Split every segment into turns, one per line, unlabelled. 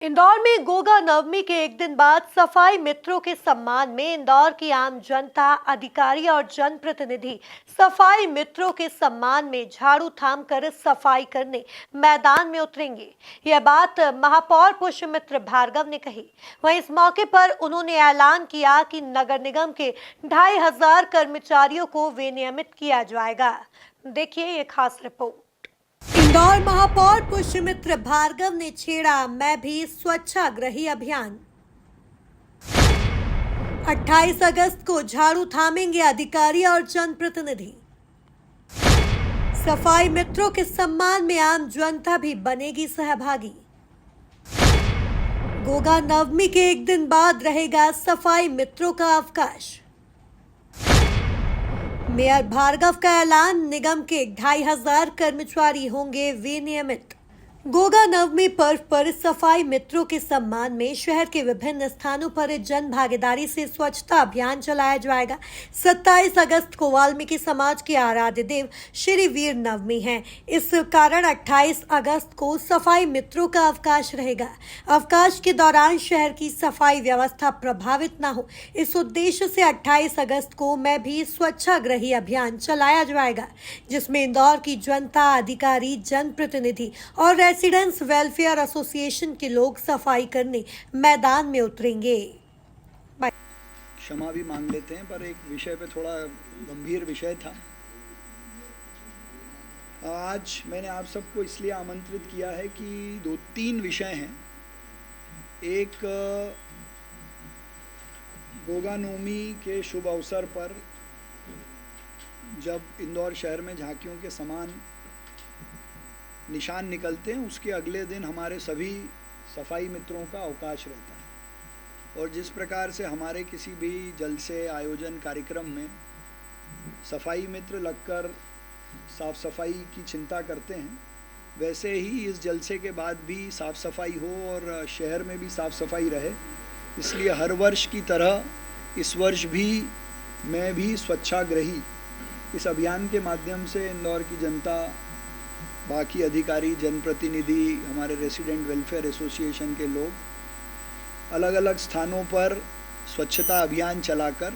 इंदौर में गोगा नवमी के एक दिन बाद सफाई मित्रों के सम्मान में इंदौर की आम जनता, अधिकारी और जनप्रतिनिधि सफाई मित्रों के सम्मान में झाड़ू थाम कर सफाई करने मैदान में उतरेंगे। यह बात महापौर पुष्यमित्र भार्गव ने कही। वहीं इस मौके पर उन्होंने ऐलान किया कि नगर निगम के 2500 कर्मचारियों को विनियमित किया जाएगा। देखिए ये खास रिपोर्ट। इंदौर महापौर पुष्यमित्र भार्गव ने छेड़ा मैं भी स्वच्छाग्रही अभियान। 28 अगस्त को झाड़ू थामेंगे अधिकारी और जनप्रतिनिधि। सफाई मित्रों के सम्मान में आम जनता भी बनेगी सहभागी। गोगा नवमी के एक दिन बाद रहेगा सफाई मित्रों का अवकाश। मेयर भार्गव का ऐलान, निगम के 2500 कर्मचारी होंगे विनियमित। गोगा नवमी पर्व पर सफाई मित्रों के सम्मान में शहर के विभिन्न स्थानों पर जन भागीदारी से स्वच्छता अभियान चलाया जाएगा। 27 अगस्त को वाल्मीकि समाज के आराध्य देव श्री वीर नवमी है। इस कारण 28 अगस्त को सफाई मित्रों का अवकाश रहेगा। अवकाश के दौरान शहर की सफाई व्यवस्था प्रभावित न हो, इस उद्देश्य से 28 अगस्त को मैं भी स्वच्छाग्रही अभियान चलाया जाएगा, जिसमें इंदौर की जनता, अधिकारी, जनप्रतिनिधि और रेसिडेंट्स वेलफेयर एसोसिएशन के लोग सफाई करने मैदान में उतरेंगे।
क्षमा भी मांग लेते हैं, पर एक विषय पे थोड़ा गंभीर विषय था। आज मैंने आप सबको इसलिए आमंत्रित किया है कि 2-3 विषय हैं। एक, गोगा नवमी के शुभ अवसर पर जब इंदौर शहर में झांकियों के समान निशान निकलते हैं, उसके अगले दिन हमारे सभी सफाई मित्रों का अवकाश रहता है। और जिस प्रकार से हमारे किसी भी जलसे आयोजन कार्यक्रम में सफाई मित्र लगकर साफ सफाई की चिंता करते हैं, वैसे ही इस जलसे के बाद भी साफ सफाई हो और शहर में भी साफ सफाई रहे। इसलिए हर वर्ष की तरह इस वर्ष भी मैं भी स्वच्छाग्रही इस अभियान के माध्यम से इंदौर की जनता, बाकी अधिकारी, जनप्रतिनिधि, हमारे रेसिडेंट वेलफेयर एसोसिएशन के लोग अलग अलग स्थानों पर स्वच्छता अभियान चलाकर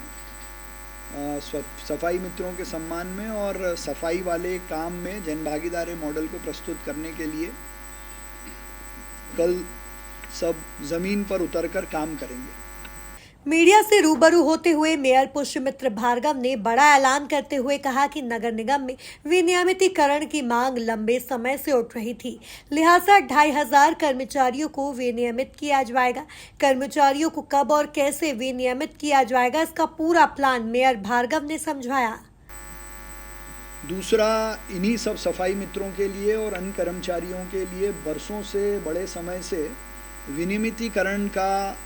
सफाई मित्रों के सम्मान में और सफाई वाले काम में जनभागीदारी मॉडल को प्रस्तुत करने के लिए कल सब जमीन पर उतरकर काम करेंगे।
मीडिया से रूबरू होते हुए मेयर पुष्यमित्र भार्गव ने बड़ा ऐलान करते हुए कहा कि नगर निगम में विनियमितीकरण की मांग लंबे समय से उठ रही थी, लिहाजा 2500 कर्मचारियों को विनियमित किया जाएगा। कर्मचारियों को कब और कैसे विनियमित किया जाएगा, इसका पूरा प्लान मेयर भार्गव ने समझाया।
दूसरा, इन्हीं सब सफाई मित्रों के लिए और अन्य कर्मचारियों के लिए बरसों से, बड़े समय से विनियमितीकरण का,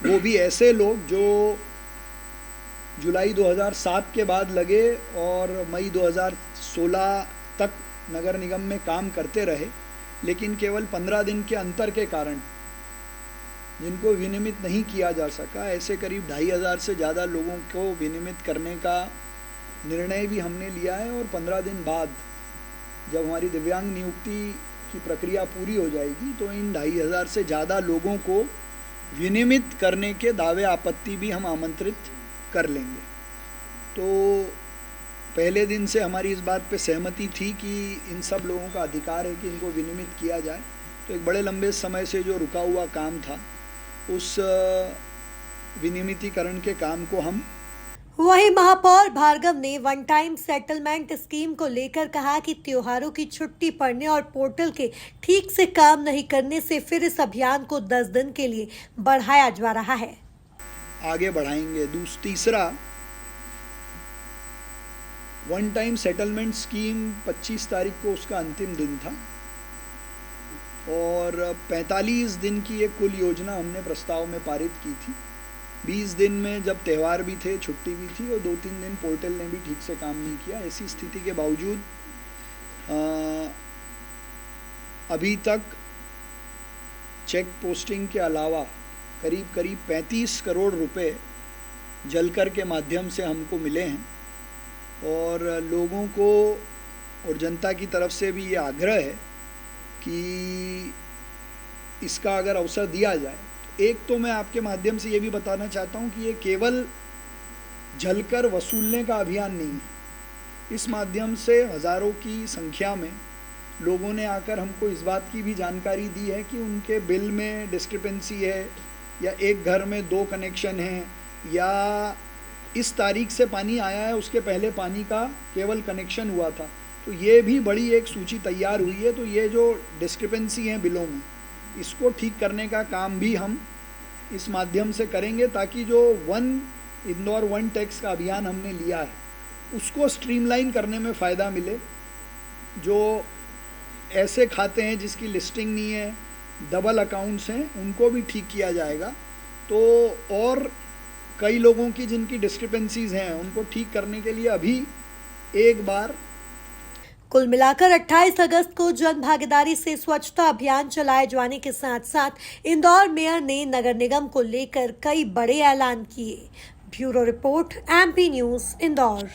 वो भी ऐसे लोग जो जुलाई 2007 के बाद लगे और मई 2016 तक नगर निगम में काम करते रहे, लेकिन केवल 15 दिन के अंतर के कारण जिनको विनियमित नहीं किया जा सका, ऐसे करीब 2500 से ज़्यादा लोगों को विनियमित करने का निर्णय भी हमने लिया है। और 15 दिन बाद जब हमारी दिव्यांग नियुक्ति की प्रक्रिया पूरी हो जाएगी तो इन 2500 से ज़्यादा लोगों को विनियमित करने के दावे आपत्ति भी हम आमंत्रित कर लेंगे। तो पहले दिन से हमारी इस बात पे सहमति थी कि इन सब लोगों का अधिकार है कि इनको विनियमित किया जाए। तो एक बड़े लंबे समय से जो रुका हुआ काम था, उस विनियमितीकरण के काम को हम।
वहीं महापौर भार्गव ने वन टाइम सेटलमेंट स्कीम को लेकर कहा कि त्योहारों की छुट्टी पड़ने और पोर्टल के ठीक से काम नहीं करने से फिर इस अभियान को 10 दिन के लिए बढ़ाया जा रहा है।
आगे बढ़ाएंगे। तीसरा, वन टाइम सेटलमेंट स्कीम 25 तारीख को उसका अंतिम दिन था और 45 दिन की एक कुल योजना हमने प्रस्ताव में पारित की थी। 20 दिन में जब त्यौहार भी थे, छुट्टी भी थी और 2-3 दिन पोर्टल ने भी ठीक से काम नहीं किया। ऐसी स्थिति के बावजूद अभी तक चेक पोस्टिंग के अलावा करीब 35 करोड़ रुपए जलकर के माध्यम से हमको मिले हैं। और लोगों को और जनता की तरफ से भी ये आग्रह है कि इसका अगर अवसर दिया जाए, एक तो मैं आपके माध्यम से ये भी बताना चाहता हूँ कि ये केवल जलकर वसूलने का अभियान नहीं है। इस माध्यम से हज़ारों की संख्या में लोगों ने आकर हमको इस बात की भी जानकारी दी है कि उनके बिल में डिस्क्रिपेंसी है, या एक घर में 2 कनेक्शन हैं, या इस तारीख से पानी आया है, उसके पहले पानी का केवल कनेक्शन हुआ था। तो ये भी बड़ी एक सूची तैयार हुई है। तो ये जो डिस्क्रिपेंसी हैं बिलों में, इसको ठीक करने का काम भी हम इस माध्यम से करेंगे, ताकि जो इंदौर वन टैक्स का अभियान हमने लिया है उसको स्ट्रीमलाइन करने में फ़ायदा मिले। जो ऐसे खाते हैं जिसकी लिस्टिंग नहीं है, डबल अकाउंट्स हैं, उनको भी ठीक किया जाएगा। तो और कई लोगों की जिनकी डिस्क्रिपेंसीज हैं उनको ठीक करने के लिए अभी एक बार
कुल मिलाकर 28 अगस्त को जन भागीदारी से स्वच्छता अभियान चलाए जाने के साथ साथ इंदौर मेयर ने नगर निगम को लेकर कई बड़े ऐलान किए। Bureau report, MP news, Indore.